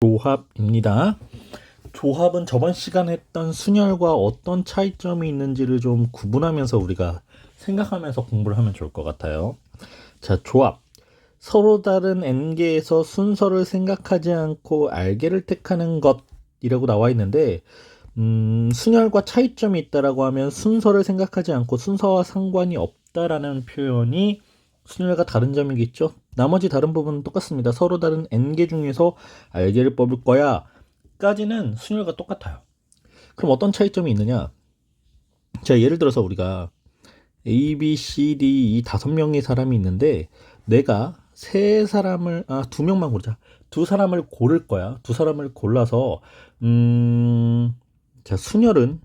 조합입니다. 조합은 저번 시간에 했던 순열과 어떤 차이점이 있는지를 좀 구분하면서 우리가 생각하면서 공부를 하면 좋을 것 같아요. 자, 조합. 서로 다른 n개에서 순서를 생각하지 않고 알개를 택하는 것이라고 나와 있는데, 순열과 차이점이 있다라고 하면 순서를 생각하지 않고 순서와 상관이 없다라는 표현이 순열과 다른 점이겠죠. 나머지 다른 부분은 똑같습니다. 서로 다른 n개 중에서 알개를 뽑을 거야 까지는 순열과 똑같아요. 그럼 어떤 차이점이 있느냐? 자, 예를 들어서 우리가 A, B, C, D 이 5명의 사람이 있는데 내가 두 명만 고르자. 두 사람을 고를 거야. 두 사람을 골라서 자, 순열은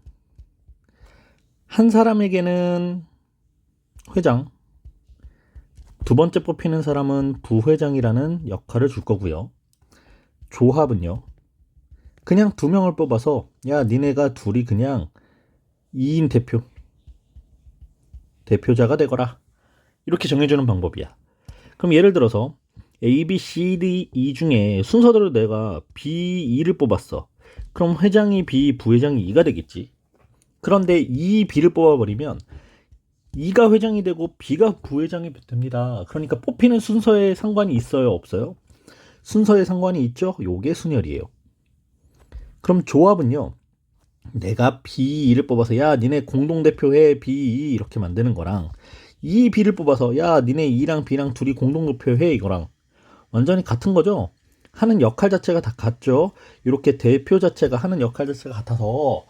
한 사람에게는 회장, 두 번째 뽑히는 사람은 부회장이라는 역할을 줄 거고요. 조합은요, 그냥 2명을 뽑아서 야, 니네가 둘이 그냥 2인 대표자가 되거라, 이렇게 정해주는 방법이야. 그럼 예를 들어서 A, B, C, D, E 중에 순서대로 내가 B, E를 뽑았어. 그럼 회장이 B, 부회장이 E가 되겠지. 그런데 E, B를 뽑아버리면 E가 회장이 되고 B가 부회장이 됩니다. 그러니까 뽑히는 순서에 상관이 있어요, 없어요? 순서에 상관이 있죠? 요게 순열이에요. 그럼 조합은요, 내가 B, E를 뽑아서 야, 니네 공동대표해 B, E 이렇게 만드는 거랑 E, B를 뽑아서 야, 니네 E랑 B랑 둘이 공동대표해 이거랑 완전히 같은 거죠. 하는 역할 자체가 다 같죠. 이렇게 대표 자체가 하는 역할 자체가 같아서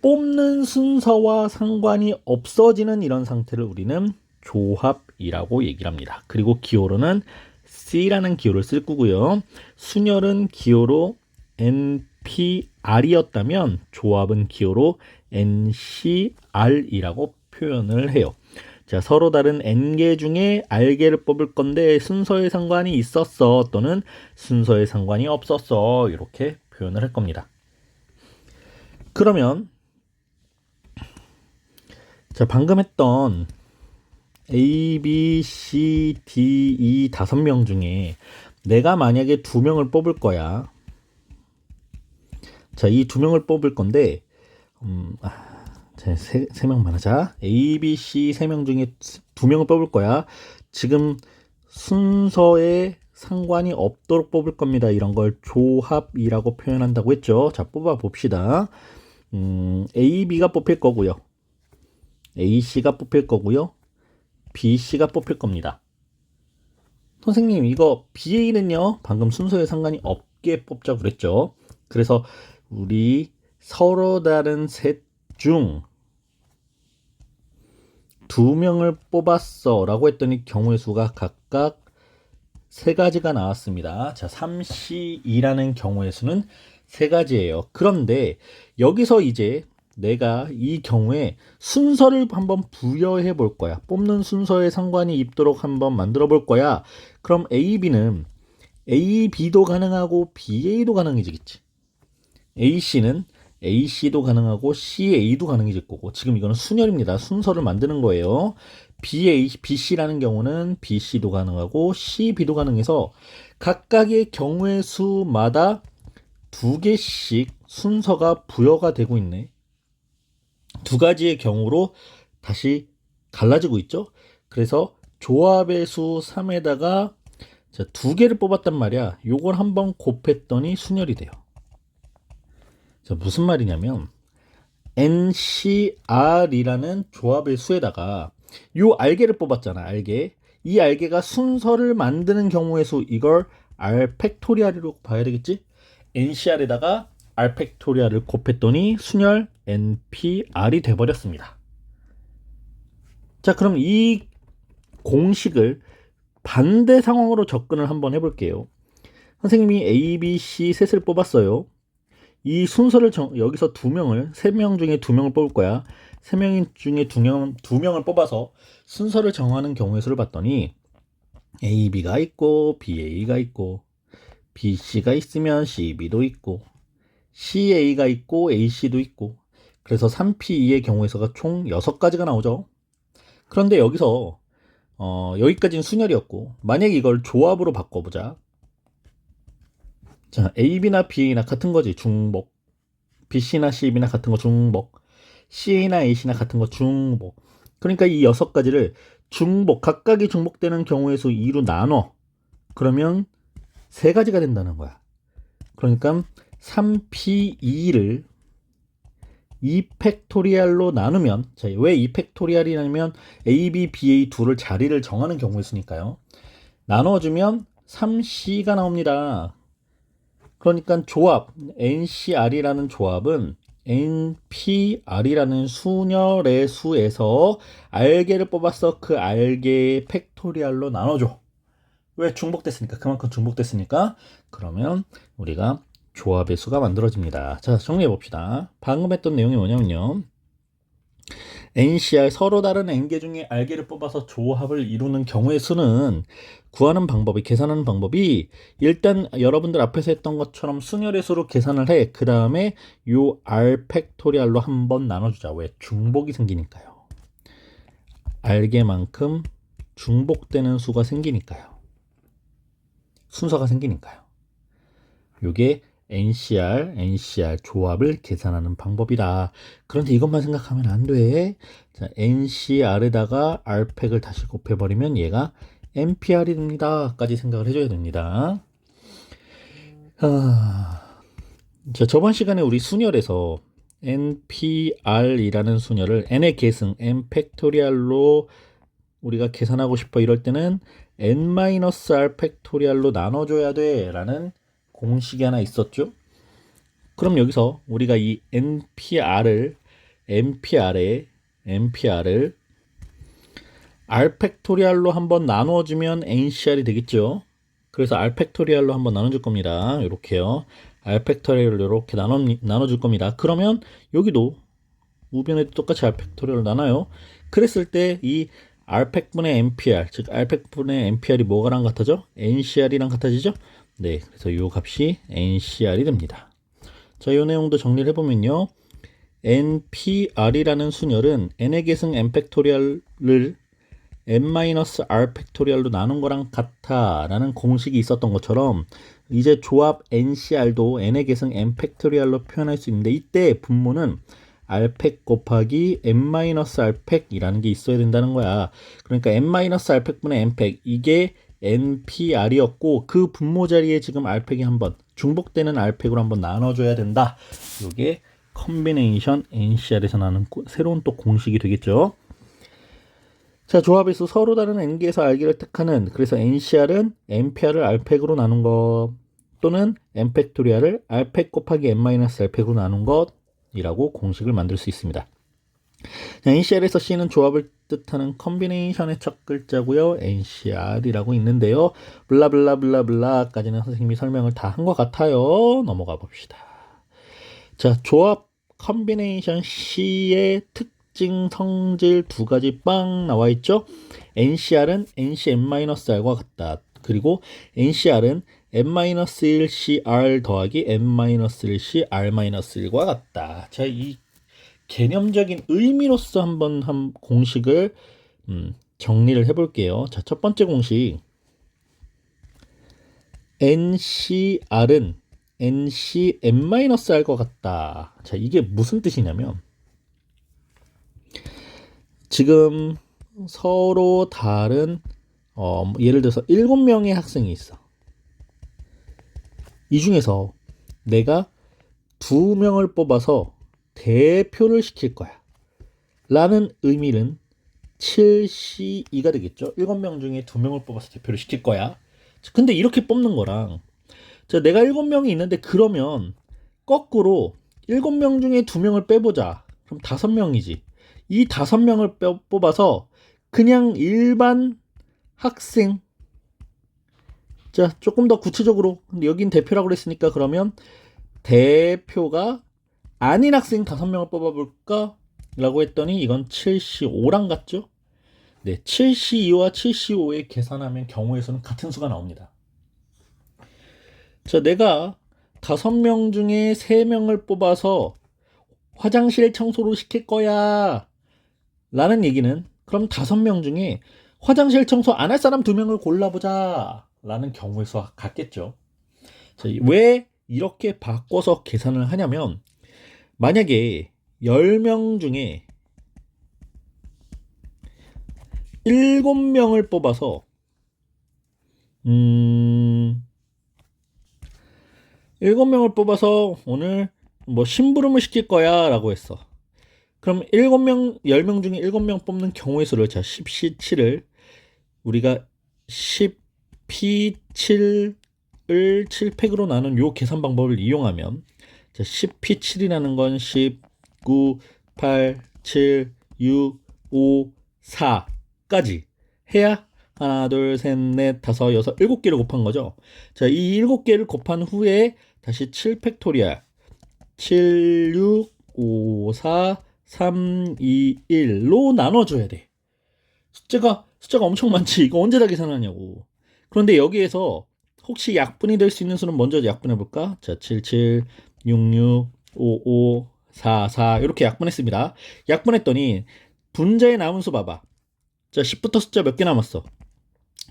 뽑는 순서와 상관이 없어지는 이런 상태를 우리는 조합이라고 얘기를 합니다. 그리고 기호로는 C라는 기호를 쓸 거고요. 순열은 기호로 NPR이었다면 조합은 기호로 NCR이라고 표현을 해요. 자, 서로 다른 n개 중에 r개를 뽑을 건데 순서에 상관이 있었어 또는 순서에 상관이 없었어, 이렇게 표현을 할 겁니다. 그러면 자, 방금 했던 A, B, C, D, E 5명 중에 내가 만약에 2명을 뽑을 거야. 자, 이 2명을 뽑을 건데 자, 3명만 하자. A, B, C 3명 중에 2명을 뽑을 거야. 지금 순서에 상관이 없도록 뽑을 겁니다. 이런 걸 조합이라고 표현한다고 했죠. 자, 뽑아 봅시다. A, B가 뽑힐 거고요. A, C가 뽑힐 거고요. B, C가 뽑힐 겁니다. 선생님, 이거 B, A는요, 방금 순서에 상관이 없게 뽑자고 그랬죠. 그래서 우리 서로 다른 셋 중 2명을 뽑았어 라고 했더니 경우의 수가 각각 3가지가 나왔습니다. 자, 3C2라는 경우의 수는 3가지예요. 그런데 여기서 이제 내가 이 경우에 순서를 한번 부여해 볼 거야. 뽑는 순서에 상관이 있도록 한번 만들어 볼 거야. 그럼 A, B는 A, B도 가능하고 B, A도 가능해지겠지. A, C는 A, C도 가능하고 C, A도 가능해질 거고, 지금 이거는 순열입니다. 순서를 만드는 거예요. B, A, B, C라는 경우는 B, C도 가능하고 C, B도 가능해서 각각의 경우의 수마다 2개씩 순서가 부여가 되고 있네. 2가지의 경우로 다시 갈라지고 있죠. 그래서 조합의 수 3에다가 2개를 뽑았단 말이야. 요걸 한번 곱했더니 순열이 돼요. 자, 무슨 말이냐면 NCR이라는 조합의 수에다가 요 알개를 뽑았잖아. 알개. 이 알개가 순서를 만드는 경우의 수, 이걸 R 팩토리얼이라고 봐야 되겠지? NCR에다가 R 팩토리얼을 곱했더니 순열 NPR이 돼버렸습니다. 자, 그럼 이 공식을 반대 상황으로 접근을 한번 해볼게요. 선생님이 A, B, C 셋을 뽑았어요. 이 순서를 여기서 3명 중에 2명을 뽑을 거야. 3명 중에 2명을 뽑아서 순서를 정하는 경우의 수를 봤더니 A, B가 있고 B, A가 있고 B, C가 있으면 C, B도 있고 C, A가 있고 A, C도 있고, 그래서 3P2의 경우의 수가 총 6가지가 나오죠. 그런데 여기서 여기까지는 순열이었고, 만약에 이걸 조합으로 바꿔보자. 자, AB나 BA나 같은 거지. 중복. BC나 CB나 같은 거 중복. CA나 AC나 같은 거 중복. 그러니까 이 6가지를 중복, 각각이 중복되는 경우의 수 2로 나눠. 그러면 3가지가 된다는 거야. 그러니까 3P2를 2팩토리얼로 나누면, 자, 왜 2팩토리얼이냐면 AB, BA 둘을 자리를 정하는 경우의 수니까요. 나눠주면 3C가 나옵니다. 그러니까 조합, NCR이라는 조합은 NPR이라는 수열의 수에서 알게를 뽑아서 그 알게의 팩토리얼로 나눠줘. 왜? 중복됐으니까. 그만큼 중복됐으니까. 그러면 우리가 조합의 수가 만들어집니다. 자, 정리해 봅시다. 방금 했던 내용이 뭐냐면요. NCR, 서로 다른 N개 중에 R개를 뽑아서 조합을 이루는 경우의 수는 구하는 방법이, 계산하는 방법이, 일단 여러분들 앞에서 했던 것처럼 순열의 수로 계산을 해. 그 다음에 요 R 팩토리얼로 한번 나눠주자. 왜? 중복이 생기니까요. R개만큼 중복되는 수가 생기니까요. 순서가 생기니까요. 요게 NCR 조합을 계산하는 방법이다. 그런데 이것만 생각하면 안 돼. 자, NCR에다가 R팩을 다시 곱해버리면 얘가 NPR이 됩니다. 까지 생각을 해줘야 됩니다. 자, 저번 시간에 우리 순열에서 NPR이라는 순열을 n의 계승, n 팩토리얼로 우리가 계산하고 싶어 이럴 때는 n-r 팩토리얼로 나눠줘야 돼 라는 공식이 하나 있었죠. 그럼 여기서 우리가 이 NPR을 R 팩토리얼로 한번 나눠주면 NCR이 되겠죠. 그래서 R 팩토리얼로 한번 나눠줄 겁니다. 이렇게요. R 팩토리얼로 이렇게 나눠줄 겁니다. 그러면 여기도 우변에도 똑같이 R 팩토리얼로 나눠요. 그랬을 때 이 R팩분의 NPR, 즉 R팩분의 NPR이 뭐가랑 같아져? NCR이랑 같아지죠? 네, 그래서 이 값이 NCR이 됩니다. 자, 이 내용도 정리를 해보면요. NPR이라는 순열은 n의 계승 n 팩토리얼을 n-r 팩토리얼로 나눈 거랑 같아 라는 공식이 있었던 것처럼 이제 조합 NCR도 n의 계승 n 팩토리얼로 표현할 수 있는데 이때 분모는 r팩 곱하기 n-r팩이라는 게 있어야 된다는 거야. 그러니까 n-r팩분의 n팩, 이게 NPR이었고 그 분모 자리에 지금 R팩이 한번 중복되는 R팩으로 한번 나눠줘야 된다. 이게 컨비네이션 NCR에서 나는 새로운 또 공식이 되겠죠. 자, 조합에서 서로 다른 N개에서 R개를 택하는, 그래서 NCR은 NPR을 R팩으로 나눈 것 또는 N팩토리얼을 R팩 곱하기 N-R팩으로 나눈 것이라고 공식을 만들 수 있습니다. NCR에서 C는 조합을 뜻하는 컨비네이션의 첫 글자고요. NCR이라고 있는데요. 블라블라블라블라까지는 선생님이 설명을 다 한 것 같아요. 넘어가 봅시다. 자, 조합 컨비네이션 C의 특징 성질 2가지 빵 나와 있죠. NCR은 NCn-R과 같다. 그리고 NCR은 n-1CR 더하기 n-1CR-1과 같다. 자, 이 개념적인 의미로서 한번 공식을 정리를 해볼게요. 자, 첫 번째 공식, NCR은 NCn-R과 같다. 자, 이게 무슨 뜻이냐면 지금 서로 다른 예를 들어서 7명의 학생이 있어. 이 중에서 내가 2명을 뽑아서 대표를 시킬 거야 라는 의미는 7C2가 되겠죠. 7명 중에 2명을 뽑아서 대표를 시킬 거야. 근데 이렇게 뽑는 거랑 자, 내가 7명이 있는데 그러면 거꾸로 7명 중에 2명을 빼보자. 그럼 5명이지. 이 5명을 뽑아서 그냥 일반 학생, 자, 조금 더 구체적으로, 근데 여긴 대표라고 그랬으니까 그러면 대표가 아닌 학생 5명을 뽑아볼까? 라고 했더니 이건 7C5랑 같죠? 네, 7C2와 7C5에 계산하면 경우의 수는 같은 수가 나옵니다. 자, 내가 5명 중에 3명을 뽑아서 화장실 청소를 시킬 거야 라는 얘기는 그럼 5명 중에 화장실 청소 안 할 사람 2명을 골라보자 라는 경우의 수와 같겠죠. 자, 왜 이렇게 바꿔서 계산을 하냐면 만약에 10명 중에 7명을 뽑아서 7명을 뽑아서 오늘 뭐 심부름을 시킬 거야 라고 했어. 그럼 10명 중에 7명 뽑는 경우의 수를, 자, 10C7을 우리가 10P7을 7팩으로 나눈 요 계산 방법을 이용하면, 자, 10P7이라는 건 10, 9, 8, 7, 6, 5, 4까지 해야 하나, 둘, 셋, 넷, 다섯, 여섯, 7개를 곱한 거죠. 자, 이 7개를 곱한 후에 다시 7팩토리얼 7, 6, 5, 4, 3, 2, 1로 나눠줘야 돼. 숫자가 엄청 많지. 이거 언제 다 계산하냐고. 그런데 여기에서 혹시 약분이 될 수 있는 수는 먼저 약분해 볼까? 자, 7, 7, 6, 6, 5, 5, 4, 4 이렇게 약분했습니다. 약분했더니 분자에 남은 수 봐봐. 자, 10부터 숫자 몇 개 남았어?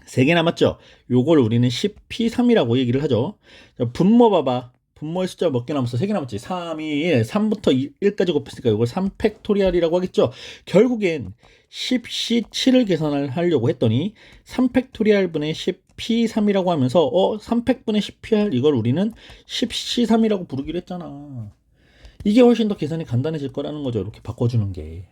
3개 남았죠? 요걸 우리는 10P3이라고 얘기를 하죠. 자, 분모 봐봐. 분모의 숫자 몇 개 남았어? 3개 남았지. 3, 2, 1. 3부터 1까지 곱했으니까 이걸 3팩토리얼이라고 하겠죠. 결국엔 10C7을 계산을 하려고 했더니 3팩토리얼 분의 10P3이라고 하면서 3팩 분의 10PR 이걸 우리는 10C3이라고 부르기로 했잖아. 이게 훨씬 더 계산이 간단해질 거라는 거죠. 이렇게 바꿔주는 게.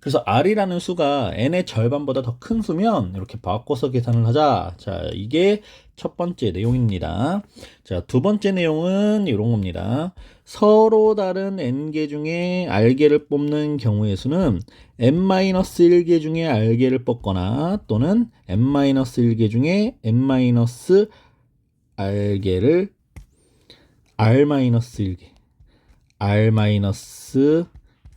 그래서 R이라는 수가 N의 절반보다 더 큰 수면 이렇게 바꿔서 계산을 하자. 자, 이게 첫 번째 내용입니다. 자, 두 번째 내용은 이런 겁니다. 서로 다른 N개 중에 R개를 뽑는 경우의 수는 N-1개 중에 R개를 뽑거나 또는 N-1개 중에 N-R개를 R-1개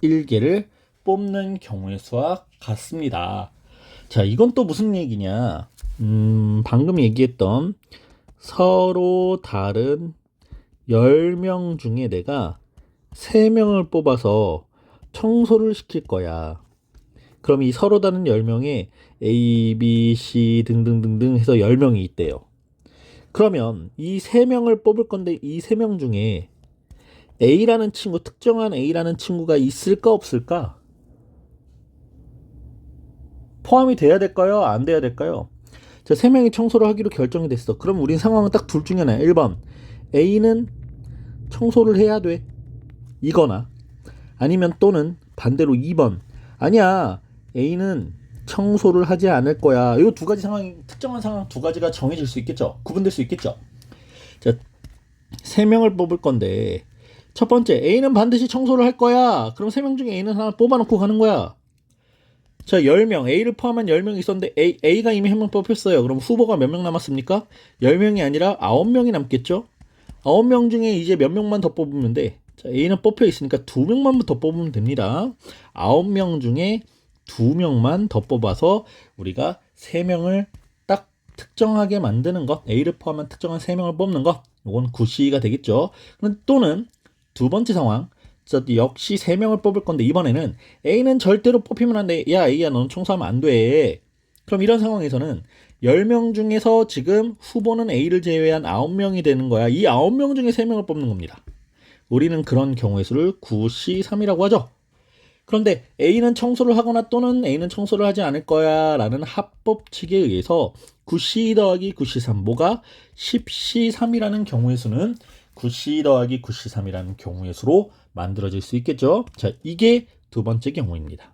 R-1개를 뽑는 경우의 수와 같습니다. 자, 이건 또 무슨 얘기냐? 방금 얘기했던 서로 다른 10명 중에 내가 3명을 뽑아서 청소를 시킬 거야. 그럼 이 서로 다른 10명에 A, B, C 등등등등 해서 10명이 있대요. 그러면 이 3명을 뽑을 건데 이 3명 중에 A라는 친구, 특정한 A라는 친구가 있을까 없을까? 포함이 돼야 될까요? 안 돼야 될까요? 자, 3명이 청소를 하기로 결정이 됐어. 그럼 우린 상황은 딱 둘 중에 하나야. 1번 A는 청소를 해야 돼. 이거나 아니면 또는 반대로 2번 아니야, A는 청소를 하지 않을 거야. 이 두 가지 상황이, 특정한 상황 두 가지가 정해질 수 있겠죠. 구분될 수 있겠죠. 자, 3명을 뽑을 건데 첫 번째 A는 반드시 청소를 할 거야. 그럼 3명 중에 A는 하나 뽑아놓고 가는 거야. 자, 10명, A를 포함한 10명이 있었는데 A가 이미 한 명 뽑혔어요. 그럼 후보가 몇 명 남았습니까? 10명이 아니라 9명이 남겠죠? 9명 중에 이제 몇 명만 더 뽑으면 돼. 자, A는 뽑혀 있으니까 2명만 더 뽑으면 됩니다. 9명 중에 2명만 더 뽑아서 우리가 3명을 딱 특정하게 만드는 것, A를 포함한 특정한 3명을 뽑는 것, 이건 9C가 되겠죠. 또는 두 번째 상황, 역시 3명을 뽑을 건데 이번에는 A는 절대로 뽑히면 안 돼. 야, A야, 너는 청소하면 안 돼. 그럼 이런 상황에서는 10명 중에서 지금 후보는 A를 제외한 9명이 되는 거야. 이 9명 중에 3명을 뽑는 겁니다. 우리는 그런 경우의 수를 9C3이라고 하죠. 그런데 A는 청소를 하거나 또는 A는 청소를 하지 않을 거야 라는 합법칙에 의해서 9C 더하기 9C3 뭐가 10C3이라는 경우의 수는 9C 더하기 9C3이라는 경우의 수로 만들어질 수 있겠죠. 자, 이게 두 번째 경우입니다.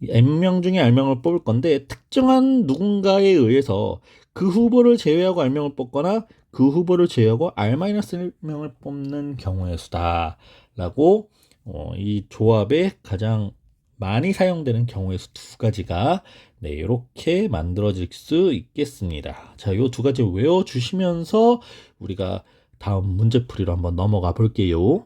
N명 중에 R명을 뽑을 건데 특정한 누군가에 의해서 그 후보를 제외하고 R명을 뽑거나 그 후보를 제외하고 R-1명을 뽑는 경우의 수다 라고 이 조합에 가장 많이 사용되는 경우의 수 두 가지가 이렇게 만들어질 수 있겠습니다. 자, 이 두 가지 외워주시면서 우리가 다음 문제풀이로 한번 넘어가 볼게요.